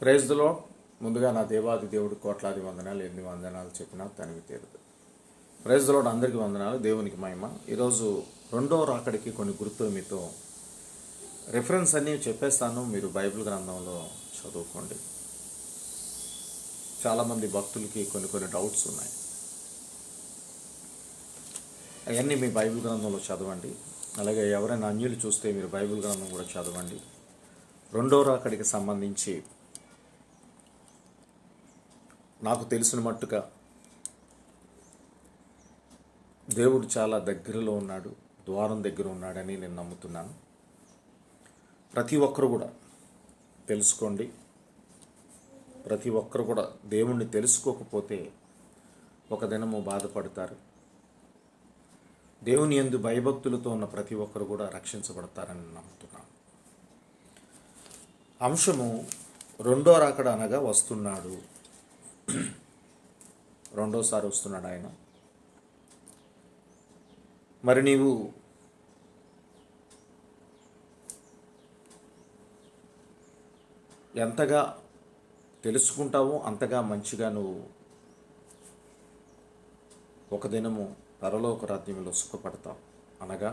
Praise the lord. ముందుగా నా దేవాది దేవుడు కోట్లాది వందనాలు, ఎన్ని వందనాలు చెప్పినా తనివి తీరదు. Praise the lord. అందరికీ వందనాలు, దేవునికి మహిమ. ఈరోజు రెండో రాకడికి కొన్ని గుర్తులు మీతో రిఫరెన్స్ అన్నీ చెప్పేస్తాను, మీరు బైబిల్ గ్రంథంలో చదువుకోండి. చాలామంది భక్తులకి కొన్ని డౌట్స్ ఉన్నాయి, అవన్నీ మీ బైబిల్ గ్రంథంలో చదవండి. అలాగే ఎవరైనా అన్యులు చూస్తే మీరు బైబిల్ గ్రంథం కూడా చదవండి. రెండో రాకడికి సంబంధించి నాకు తెలిసిన మట్టుగా దేవుడు చాలా దగ్గరలో ఉన్నాడు, ద్వారం దగ్గర ఉన్నాడని నేను నమ్ముతున్నాను. ప్రతి ఒక్కరు కూడా తెలుసుకోండి. ప్రతి ఒక్కరు కూడా దేవుణ్ణి తెలుసుకోకపోతే ఒక దినము బాధపడతారు. దేవుని యందు భయభక్తులతో ఉన్న ప్రతి ఒక్కరు కూడా రక్షించబడతారని నమ్ముతున్నాను. అంశము రెండో రాకడ అనగా వస్తున్నాడు, రెండోసారి వస్తున్నాడు ఆయన. మరి నీవు ఎంతగా తెలుసుకుంటావో అంతగా మంచిగా నువ్వు ఒక దినము పరలోక రాజ్యంలో సుఖపడతావు, అనగా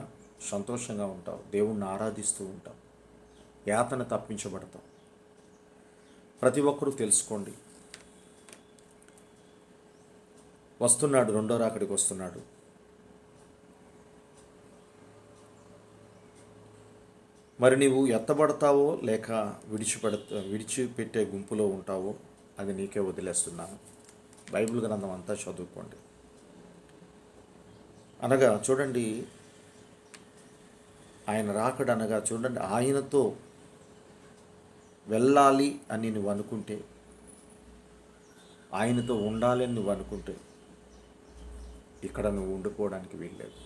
సంతోషంగా ఉంటావు, దేవుణ్ణి ఆరాధిస్తూ ఉంటావు, యాతన తప్పించబడతావు. ప్రతి ఒక్కరూ తెలుసుకోండి, వస్తున్నాడు, రెండో రాకడికి వస్తున్నాడు. మరి నీవు ఎత్తబడతావో లేక విడిచిపెట్టే గుంపులో ఉంటావో అది నీకే వదిలేస్తున్నాను. బైబిల్ గ్రంథం అంతా చదువుకోండి. అనగా చూడండి, ఆయన రాకడ అనగా చూడండి, ఆయనతో వెళ్ళాలి అని నువ్వు అనుకుంటే, ఆయనతో ఉండాలి అని నువ్వు అనుకుంటే ఇక్కడ నువ్వు ఉండిపోవడానికి వీల్లేదు.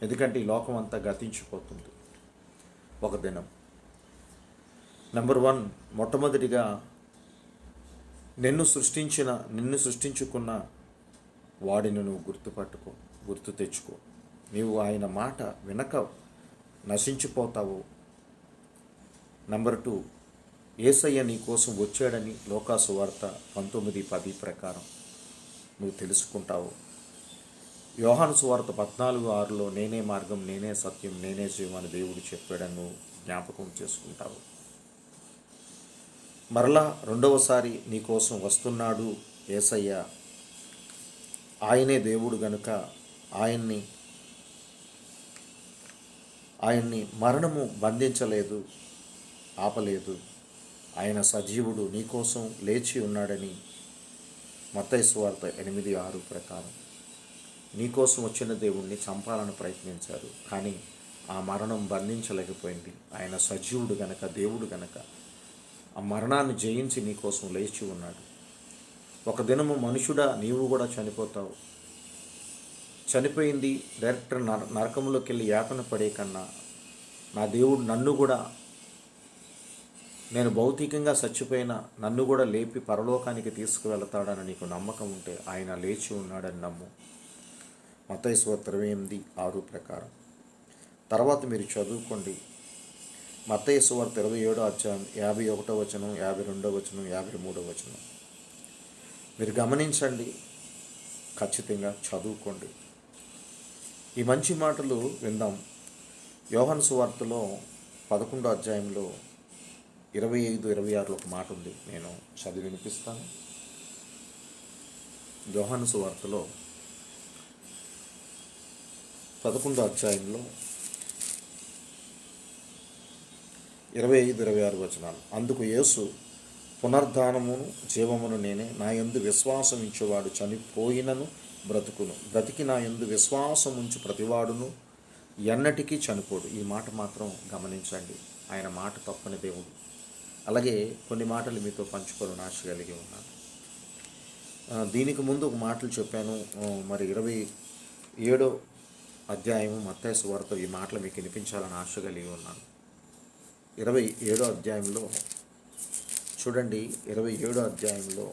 ఎందుకంటే ఈ లోకం అంతా గతించిపోతుంది ఒక దినం. నెంబర్ 1, మొట్టమొదటిగా నిన్ను సృష్టించుకున్న వాడిని నువ్వు గుర్తు తెచ్చుకో. నీవు ఆయన మాట వినక నశించిపోతావు. నెంబర్ 2, యేసయ్య నీ కోసం వచ్చాడని లోకాసు వార్త 19:10 ప్రకారం నువ్వు తెలుసుకుంటావు. యోహాను సువార్త 14:6లో నేనే మార్గం, నేనే సత్యం, నేనే జీవం అని దేవుడు చెప్పాడని నువ్వు జ్ఞాపకం చేసుకుంటావు. మరలా రెండవసారి నీ కోసం వస్తున్నాడు యేసయ్య. ఆయనే దేవుడు గనుక ఆయన్ని మరణము బంధించలేదు, ఆపలేదు. ఆయన సజీవుడు, నీకోసం లేచి ఉన్నాడని మత్తయి సువార్త 8:6 ప్రకారం. నీకోసం వచ్చిన దేవుణ్ణి చంపాలని ప్రయత్నించారు, కానీ ఆ మరణం బంధించలేకపోయింది. ఆయన సజీవుడు గనక, దేవుడు గనక ఆ మరణాన్ని జయించి నీకోసం లేచి ఉన్నాడు. ఒక దినము మనుషుడా నీవు కూడా చనిపోతావు. చనిపోయింది డైరెక్టర్ నరకంలోకి వెళ్ళి యాతన పడే కన్నా నా దేవుడు నన్ను కూడా, నేను భౌతికంగా చచ్చిపోయినా నన్ను కూడా లేపి పరలోకానికి తీసుకువెళతాడని నీకు నమ్మకం ఉంటే ఆయన లేచి ఉన్నాడని నమ్ము. మత్తయి సువార్త 28:6 ప్రకారం. తర్వాత మీరు చదువుకోండి. మత్తయి సువార్త 27వ అధ్యాయం 51వ వచనం, 52వ వచనం, 53వ వచనం మీరు గమనించండి, ఖచ్చితంగా చదువుకోండి. ఈ మంచి మాటలు విందాం. యోహాను సువార్తలో 11వ అధ్యాయంలో 25-26లో ఒక మాట ఉంది, నేను చదివి వినిపిస్తాను. యోహాను సువార్తలో 11వ అధ్యాయంలో 25-26 వచనాలు. అందుకు యేసు, పునరుద్ధానమును జీవమును నేనే. నా యందు విశ్వాసం ఉంచేవాడు చనిపోయినను బ్రతుకును, బ్రతికి నా యందు విశ్వాసం ఉంచి ప్రతివాడును ఎన్నటికీ చనిపోడు. ఈ మాట మాత్రం గమనించండి, ఆయన మాట తప్పని దేవుడు. అలాగే కొన్ని మాటలు మీతో పంచుకోవాలని ఆశ కలిగి ఉన్నాను. దీనికి ముందు ఒక మాటలు చెప్పాను, మరి 27వ అధ్యాయము మత్తయి సువార్త ఈ మాటలు మీకు వినిపించాలని ఆశ కలిగి ఉన్నాను. 27వ అధ్యాయంలో చూడండి, 27వ అధ్యాయంలో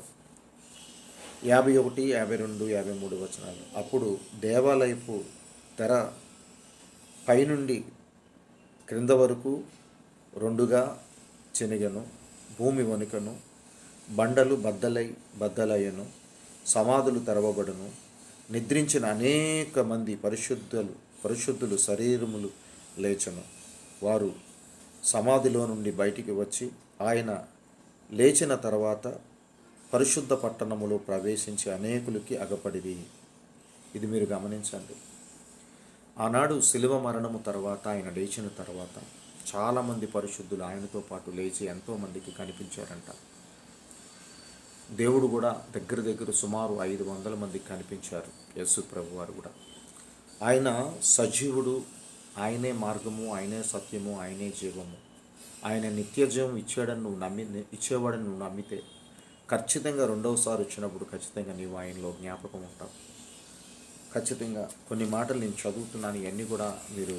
51, 52, 53 వచనాలు. అప్పుడు దేవాలయపు తెర పైనుండి క్రింద వరకు రెండుగా చెనిగెను. భూమి వణుకను, బండలు బద్దలయ్యను, సమాధులు తెరవబడును. నిద్రించిన అనేక మంది పరిశుద్ధులు శరీరములు లేచను. వారు సమాధిలో నుండి బయటికి వచ్చి ఆయన లేచిన తర్వాత పరిశుద్ధ పట్టణములో ప్రవేశించి అనేకులకి అగపడిరి. ఇది మీరు గమనించండి. ఆనాడు శిలువ మరణము తర్వాత ఆయన లేచిన తర్వాత చాలామంది పరిశుద్ధులు ఆయనతో పాటు లేచి ఎంతోమందికి కనిపించారంట. దేవుడు కూడా దగ్గర సుమారు 500 మందికి కనిపించారు. యేసు ప్రభు వారు కూడా. ఆయన సజీవుడు, ఆయనే మార్గము, ఆయనే సత్యము, ఆయనే జీవము. ఆయన నిత్యజీవం ఇచ్చేవాడని నువ్వు నమ్మితే ఖచ్చితంగా రెండవసారి వచ్చినప్పుడు ఖచ్చితంగా నీవు ఆయనలో జ్ఞాపకం ఉంటావు. ఖచ్చితంగా కొన్ని మాటలు నేను చదువుతున్నాను. ఇవన్నీ కూడా మీరు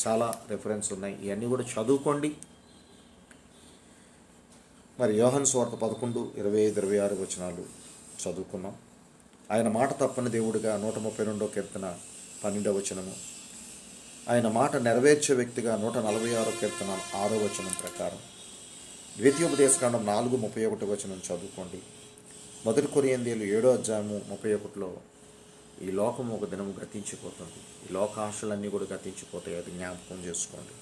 చాలా రెఫరెన్స్ ఉన్నాయి, ఇవన్నీ కూడా చదువుకోండి. మరి యోహాను సువార్త 11, 25, 26 వచనాలు చదువుకున్నాం. ఆయన మాట తప్పని దేవుడిగా 132వ కీర్తన 12వ వచనము, ఆయన మాట నెరవేర్చే వ్యక్తిగా 146వ కీర్తన 6వ వచనం ప్రకారం, ద్వితీయోపదేశకాండం 4:31 వచనం చదువుకోండి. 1 కొరింథీయులు 7వ అధ్యాయము 31లో ఈ లోకము ఒక దినము గతించిపోతుంది, ఈ లోక ఆశలన్నీ కూడా గతించిపోతాయి, అది జ్ఞాపకం చేసుకోండి.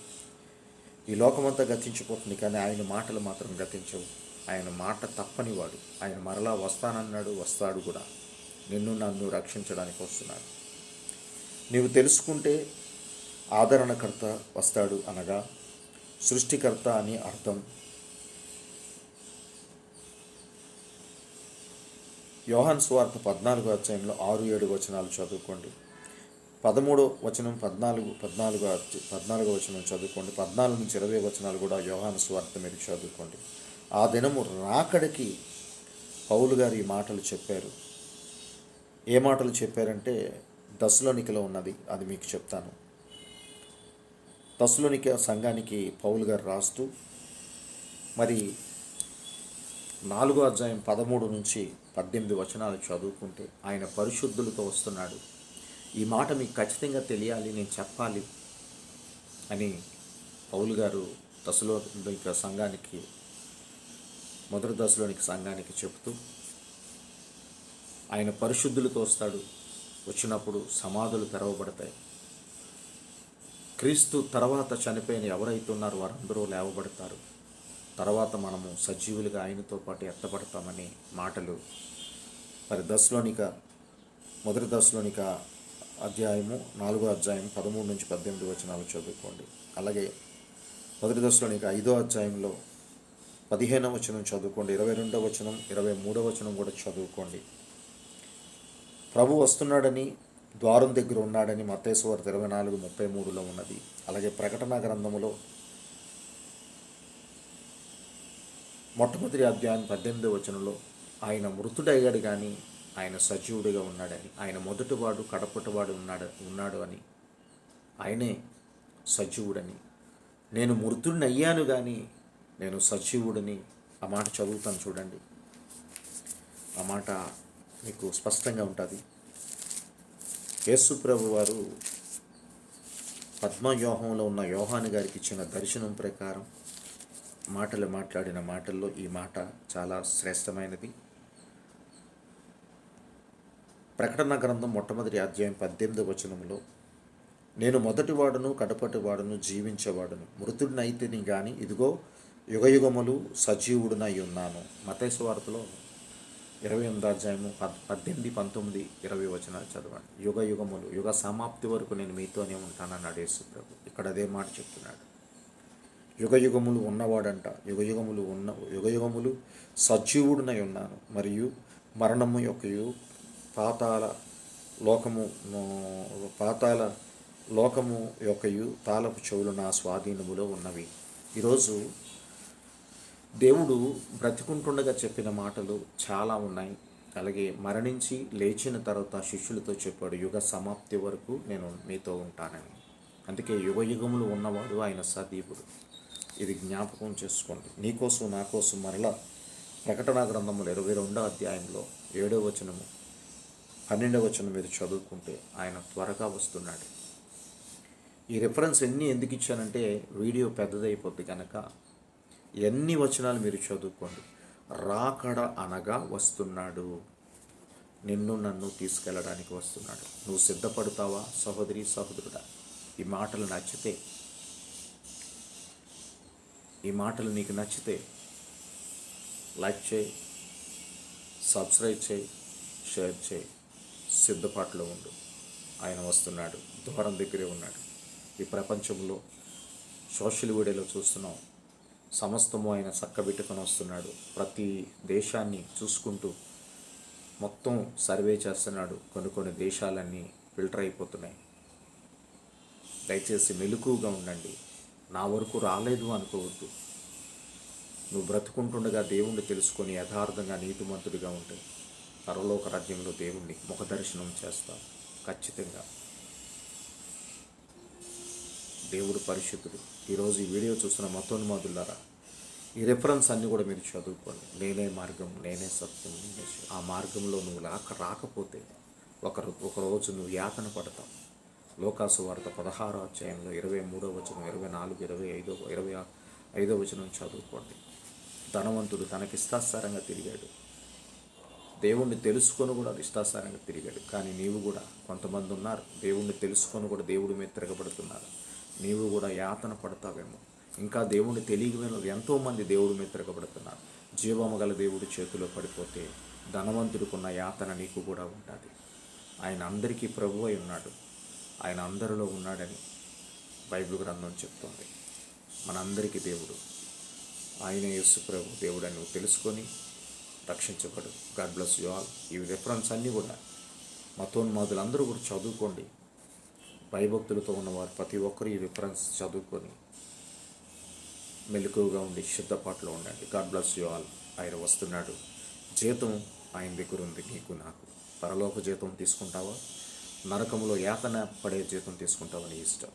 ఈ లోకమంతా గతించిపోతుంది, కానీ ఆయన మాటలు మాత్రం గతించవు. ఆయన మాట తప్పనివాడు. ఆయన మరలా వస్తానన్నాడు, వస్తాడు కూడా. నిన్ను నన్ను రక్షించడానికి వస్తున్నాడు. నీవు తెలుసుకుంటే ఆదరణకర్త వస్తాడు అనగా సృష్టికర్త అని అర్థం. యోహాను సువార్త 14వ అధ్యాయంలో 6-7 వచనాలు చదువుకోండి. 13వ వచనం 14వ వచనం చదువుకోండి. 14 నుంచి 20 వచనాలు కూడా యోహాను సువార్త మీరు చదువుకోండి. ఆ దినము రాకడికి పౌలు గారు ఈ మాటలు చెప్పారు. ఏ మాటలు చెప్పారంటే దశలోనికలో ఉన్నది, అది మీకు చెప్తాను. దశలోనిక సంఘానికి పౌలు గారు రాస్తూ మరి 4వ అధ్యాయం 13 నుంచి 18 వచనాలు చదువుకుంటే ఆయన పరిశుద్ధులతో వస్తున్నాడు. ఈ మాట మీకు ఖచ్చితంగా తెలియాలి, నేను చెప్పాలి అని పౌలు గారు దశలోనిక సంఘానికి, మొదటి దశలోనిక సంఘానికి చెప్తూ ఆయన పరిశుద్ధులతో వస్తాడు. వచ్చినప్పుడు సమాధులు తెరవబడతాయి. క్రీస్తు తర్వాత చనిపోయిన ఎవరైతే ఉన్నారో వారందరూ లేవబడతారు. తర్వాత మనము సజీవులుగా ఆయనతో పాటు ఎత్తబడతామని మాటలు మరి మొదటి దశలోనిక అధ్యాయము 4వ అధ్యాయం 13 నుంచి 18 వచనాలు చదువుకోండి. అలాగే మొదటి దశలోనిక 5వ అధ్యాయంలో 15వ వచనం చదువుకోండి. 22వ వచనం 23వ వచనం కూడా చదువుకోండి. ప్రభు వస్తున్నాడని, ద్వారం దగ్గర ఉన్నాడని మత్తయి సువార్త 24:33లో ఉన్నది. అలాగే ప్రకటన గ్రంథములో మొట్టమొదటి అధ్యాయం 18వ వచనంలో ఆయన మృతుడయ్యాడు కానీ ఆయన సజీవుడిగా ఉన్నాడని, ఆయన మొదటివాడు కడపటివాడు ఉన్నాడు అని, ఆయనే సజీవుడని, నేను మృతుడిని అయ్యాను కానీ నేను సజీవుడిని, ఆ మాట చదువుతాను చూడండి. ఆ మాట మీకు స్పష్టంగా ఉంటుంది. యేసు ప్రభు వారు పద్మవ్యూహంలో ఉన్న యోహాను గారికి ఇచ్చిన దర్శనం ప్రకారం మాట్లాడిన మాటల్లో ఈ మాట చాలా శ్రేష్టమైనది. ప్రకటన గ్రంథం మొట్టమొదటి అధ్యాయం 18వ వచనంలో, నేను మొదటివాడును కడపటివాడును జీవించేవాడును, మృతుడినైతేని కానీ ఇదిగో యుగయుగములు సజీవుడునై ఉన్నాను. మత్తయి సువార్తలో 28వ అధ్యాయము 18, 19, 20 వచనాలు చదవండి. యుగయుగములు, యుగ సమాప్తి వరకు నేను మీతోనే ఉంటానన్నాడు యేసు ప్రభు. ఇక్కడ అదే మాట చెప్తున్నాడు. యుగయుగములు ఉన్నవాడంట. యుగయుగములు సజీవుడునై ఉన్నాను, మరియు మరణము యొక్కయు పాతాళ లోకము యొక్కయు తాళపు చెవులు నా స్వాధీనములో ఉన్నవి. ఈరోజు దేవుడు బ్రతికుంటుండగా చెప్పిన మాటలు చాలా ఉన్నాయి. అలాగే మరణించి లేచిన తర్వాత శిష్యులతో చెప్పాడు, యుగ సమాప్తి వరకు నేను మీతో ఉంటానని. అందుకే యుగయుగములు ఉన్నవాడు ఆయన సజీవుడు. ఇది జ్ఞాపకం చేసుకోండి. నీకోసం నా కోసం మరలా ప్రకటన గ్రంథములు 22వ అధ్యాయంలో 7వ వచనము 12వ వచనం మీరు చదువుకుంటే ఆయన త్వరగా వస్తున్నాడు. ఈ రెఫరెన్స్ ఎందుకు ఇచ్చానంటే వీడియో పెద్దదైపోద్ది కనుక ఎన్ని వచనాలు మీరు చదువుకోండి. రాకడ అనగా వస్తున్నాడు, నిన్ను నన్ను తీసుకెళ్ళడానికి వస్తున్నాడు. నువ్వు సిద్ధపడతావా సహోదరి సహోదరుడా? ఈ మాటలు నచ్చితే, ఈ మాటలు నీకు నచ్చితే లైక్ చేయి, సబ్స్క్రైబ్ చేయి, షేర్ చేయి. సిద్ధపాటులో ఉండు. ఆయన వస్తున్నాడు, ద్వారం దగ్గరే ఉన్నాడు. ఈ ప్రపంచంలో సోషల్ మీడియాలో చూస్తున్నాం, సమస్తము ఆయన చక్కబెట్టుకొని వస్తున్నాడు. ప్రతి దేశాన్ని చూసుకుంటూ మొత్తం సర్వే చేస్తున్నాడు. కొన్ని దేశాలన్నీ ఫిల్టర్ అయిపోతున్నాయి. దయచేసి మెలకువగా ఉండండి. నా వరకు రాలేదు అనుకోవద్దు. నువ్వు బ్రతుకుంటుండగా దేవుణ్ణి తెలుసుకొని యథార్థంగా నీతిమంతుడిగా ఉంటే పరలోక రాజ్యంలో దేవుణ్ణి ముఖ దర్శనం చేస్తావు ఖచ్చితంగా. దేవుడు పరిశుద్ధుడు. ఈరోజు ఈ వీడియో చూస్తున్న మతోన్మాదులారా, ఈ రెఫరెన్స్ అన్నీ కూడా మీరు చదువుకోండి. నేనే మార్గం, నేనే సత్యం, నేనే ఆ మార్గంలో నువ్వు రాకపోతే ఒకరోజు నువ్వు యాతన పడతావు. లోకాసు వార్త 16వ అధ్యాయంలో 23వ వచనం, 24, 25వ వచనం చదువుకోండి. ధనవంతుడు తనకి ఇష్టాసారంగా తిరిగాడు, దేవుణ్ణి తెలుసుకొని కూడా ఇష్టాసారంగా తిరిగాడు. కానీ నీవు కూడా, కొంతమంది ఉన్నారు దేవుణ్ణి తెలుసుకొని కూడా దేవుడి మీద తిరగబడుతున్నారు. నీవు కూడా యాతన పడతావేమో. ఇంకా దేవుణ్ణి తెలియని ఎంతోమంది దేవుడి మీద తిరగబడుతున్నారు. జీవము గల దేవుడి చేతిలో పడిపోతే ధనవంతుడికున్న యాతన నీకు కూడా ఉంటుంది. ఆయన అందరికీ ప్రభువు అయి ఉన్నాడు. ఆయన అందరిలో ఉన్నాడని బైబిల్ గ్రంథం చెప్తుంది. మనందరికీ దేవుడు ఆయన యేసు ప్రభు దేవుడు అని నువ్వు తెలుసుకొని రక్షించబడు. God bless you all. ఈ రెఫరెన్స్ అన్నీ కూడా మతోన్మాదులందరూ కూడా చదువుకోండి. భయభక్తులతో ఉన్నవారు ప్రతి ఒక్కరు ఈ రిఫరెన్స్ చదువుకొని మెలకువగా ఉండి సిద్ధపాటులో ఉండండి. God bless you all. ఆయన వస్తున్నాడు. జీతం ఆయన దగ్గర ఉంది, నీకు నాకు. పరలోక జీతం తీసుకుంటావా, నరకంలో యాతన పడే జీతం తీసుకుంటావా, నీ ఇష్టం.